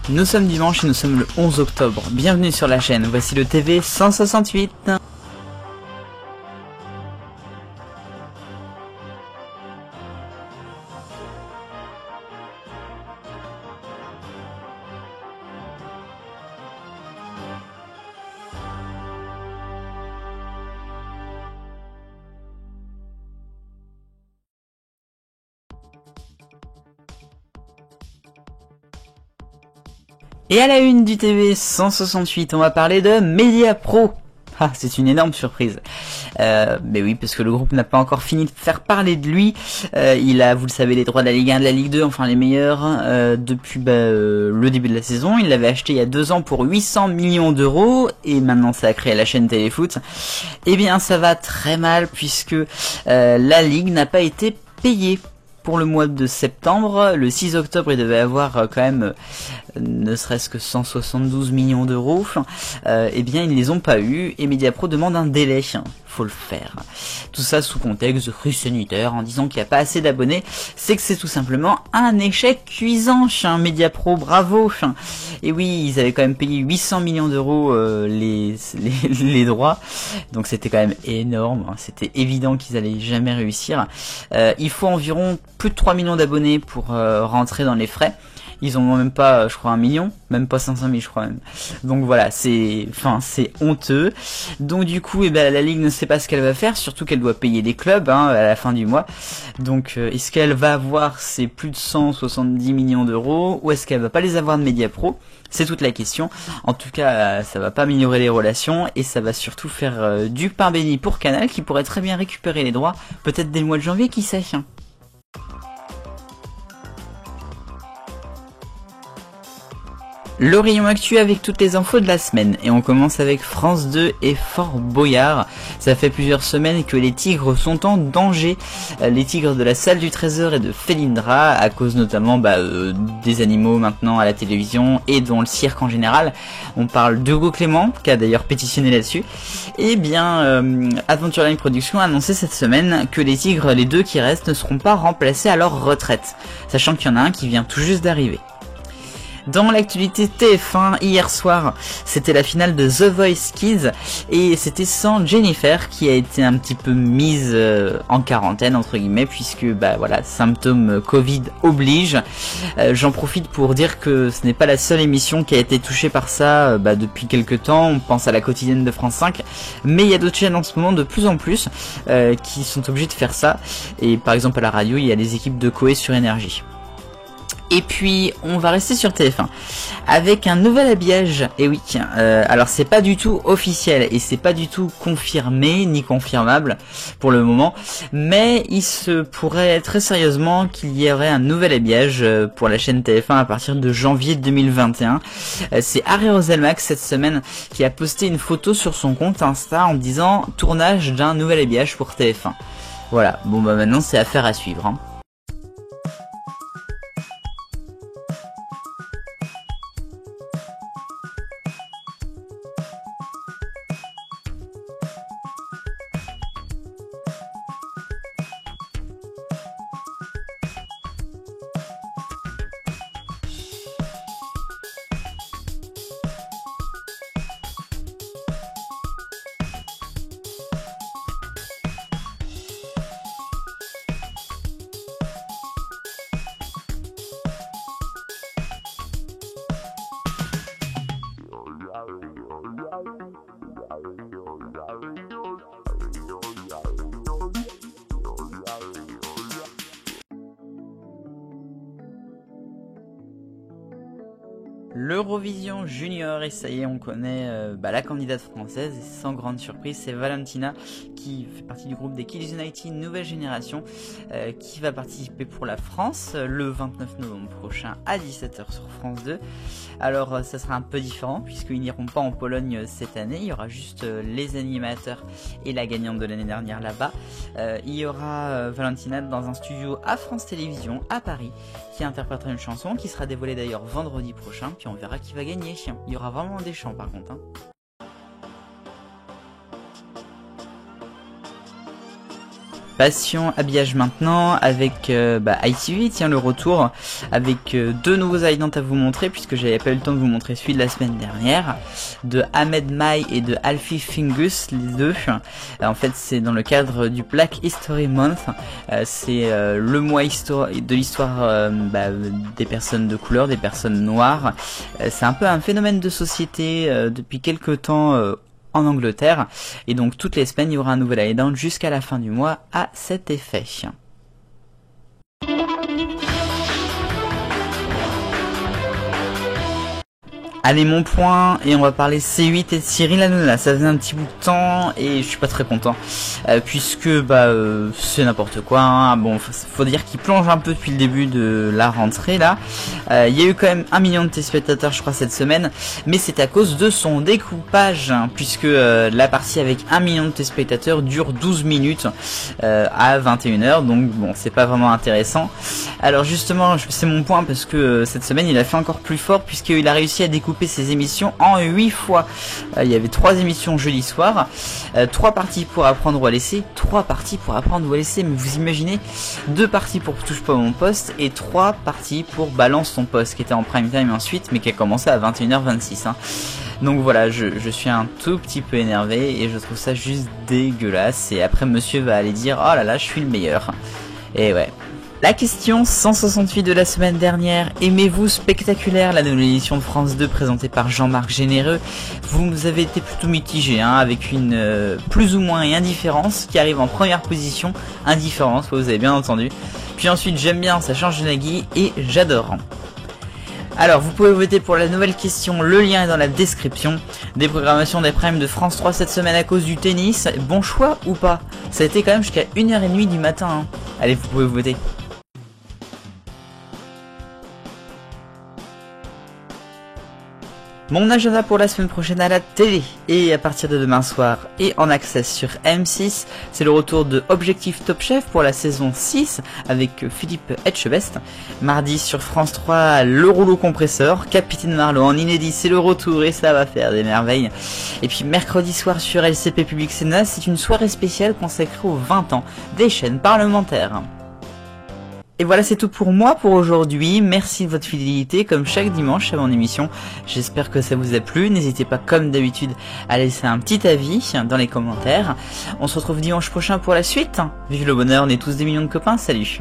Nous sommes dimanche et nous sommes le 11 octobre. Bienvenue sur la chaîne, voici le TV 168. Et à la une du TV 168, on va parler de Mediapro. Ah, c'est une énorme surprise. Mais oui, parce que le groupe n'a pas encore fini de faire parler de lui. Il a, vous le savez, les droits de la Ligue 1 et de la Ligue 2, enfin les meilleurs, depuis le début de la saison. Il l'avait acheté il y a 2 ans pour 800 millions d'euros, et maintenant ça a créé la chaîne Téléfoot. Eh bien, ça va très mal, puisque la Ligue n'a pas été payée. Pour le mois de septembre, le 6 octobre, il devait avoir quand même ne serait-ce que 172 millions d'euros. Eh bien, ils ne les ont pas eu et Mediapro demande un délai. Faut le faire. Tout ça sous contexte de crise sanitaire, en disant qu'il n'y a pas assez d'abonnés. C'est que c'est tout simplement un échec cuisant. Mediapro, bravo. Et oui, ils avaient quand même payé 800 millions d'euros les droits. Donc c'était quand même énorme. C'était évident qu'ils allaient jamais réussir. Il faut environ plus de 3 millions d'abonnés pour rentrer dans les frais. Ils ont même pas, je crois, 1 million, même pas 500 000, je crois même. Donc voilà, c'est honteux. Donc du coup, la Ligue ne sait pas ce qu'elle va faire, surtout qu'elle doit payer des clubs à la fin du mois. Donc est-ce qu'elle va avoir ces plus de 170 millions d'euros, ou est-ce qu'elle va pas les avoir de Mediapro? C'est toute la question. En tout cas, ça va pas améliorer les relations, et ça va surtout faire du pain béni pour Canal, qui pourrait très bien récupérer les droits, peut-être dès le mois de janvier, qui sait. Le rayon actu avec toutes les infos de la semaine, et on commence avec France 2 et Fort Boyard. Ça fait plusieurs semaines que les tigres sont en danger, les tigres de la salle du trésor et de Felindra, à cause notamment des animaux maintenant à la télévision et dans le cirque en général. On parle d'Hugo Clément, qui a d'ailleurs pétitionné là-dessus. Et bien, Adventureline Productions a annoncé cette semaine que les tigres, les 2 qui restent, ne seront pas remplacés à leur retraite, sachant qu'il y en a un qui vient tout juste d'arriver. Dans l'actualité TF1, hier soir, c'était la finale de The Voice Kids, et c'était sans Jennifer, qui a été un petit peu mise en quarantaine entre guillemets, puisque symptômes Covid oblige. J'en profite pour dire que ce n'est pas la seule émission qui a été touchée par ça depuis quelques temps. On pense à la quotidienne de France 5, mais il y a d'autres chaînes en ce moment de plus en plus qui sont obligées de faire ça. Et par exemple à la radio, il y a les équipes de Coé sur Énergie. Et puis on va rester sur TF1 avec un nouvel habillage. Et oui, alors c'est pas du tout officiel et c'est pas du tout confirmé ni confirmable pour le moment, mais il se pourrait très sérieusement qu'il y aurait un nouvel habillage pour la chaîne TF1 à partir de janvier 2021. C'est Harry Roselmack cette semaine qui a posté une photo sur son compte Insta en disant tournage d'un nouvel habillage pour TF1. Voilà, bon maintenant c'est affaire à suivre. L'Eurovision Junior, et ça y est, on connaît la candidate française, et sans grande surprise, c'est Valentina, qui fait partie du groupe des Kids United Nouvelle Génération, qui va participer pour la France le 29 novembre prochain à 17h sur France 2. Alors ça sera un peu différent, puisqu'ils n'iront pas en Pologne cette année, il y aura juste les animateurs et la gagnante de l'année dernière là-bas. Il y aura Valentina dans un studio à France Télévisions, à Paris, qui interprétera une chanson qui sera dévoilée d'ailleurs vendredi prochain, puis on verra qui va gagner. Il y aura vraiment des chants par contre. Passion, habillage maintenant avec ITV, tiens le retour avec deux nouveaux idents à vous montrer puisque j'avais pas eu le temps de vous montrer celui de la semaine dernière, de Ahmed Mai et de Alfie Fingus, les deux. En fait c'est dans le cadre du Black History Month, c'est le mois de l'histoire des personnes de couleur, des personnes noires. C'est un peu un phénomène de société depuis quelques temps en Angleterre, et donc toutes les semaines il y aura un nouvel ident jusqu'à la fin du mois à cet effet. Allez, mon point, et on va parler C8 et de Cyril Hanouna. Ça faisait un petit bout de temps et je suis pas très content puisque c'est n'importe quoi, hein. Bon, faut dire qu'il plonge un peu depuis le début de la rentrée là. Il y a eu quand même 1 million de téléspectateurs je crois cette semaine, mais c'est à cause de son découpage, hein, puisque la partie avec 1 million de téléspectateurs dure 12 minutes à 21h, donc bon, c'est pas vraiment intéressant. Alors justement, c'est mon point parce que cette semaine il a fait encore plus fort puisqu'il a réussi à découper ses émissions en 8 fois. Il y avait 3 émissions jeudi soir, 3 parties pour apprendre ou à laisser, 3 parties pour apprendre ou à laisser, mais vous imaginez, 2 parties pour touche pas mon poste et 3 parties pour balance ton poste qui était en prime time ensuite mais qui a commencé à 21h26, hein. Donc voilà, je suis un tout petit peu énervé et je trouve ça juste dégueulasse, et après monsieur va aller dire oh là là je suis le meilleur. Et ouais. La question 168 de la semaine dernière, aimez-vous Spectaculaire, la nouvelle édition de France 2 présentée par Jean-Marc Généreux? Vous avez été plutôt mitigé, hein, avec une plus ou moins et indifférence qui arrive en première position, indifférence, vous avez bien entendu. Puis ensuite j'aime bien, ça change de Nagui, et j'adore. Alors vous pouvez voter pour la nouvelle question, le lien est dans la description. Des programmations des primes de France 3 cette semaine à cause du tennis, bon choix ou pas? Ça a été quand même jusqu'à 1h30 du matin, hein. Allez, vous pouvez voter. Mon agenda pour la semaine prochaine à la télé et à partir de demain soir et en accès sur M6, c'est le retour de Objectif Top Chef pour la saison 6 avec Philippe Etchebest. Mardi sur France 3, le rouleau compresseur, Capitaine Marlowe en inédit, c'est le retour et ça va faire des merveilles. Et puis mercredi soir sur LCP Public Sénat, c'est une soirée spéciale consacrée aux 20 ans des chaînes parlementaires. Et voilà, c'est tout pour moi pour aujourd'hui. Merci de votre fidélité comme chaque dimanche à mon émission. J'espère que ça vous a plu. N'hésitez pas comme d'habitude à laisser un petit avis dans les commentaires. On se retrouve dimanche prochain pour la suite. Vive le bonheur, on est tous des millions de copains. Salut.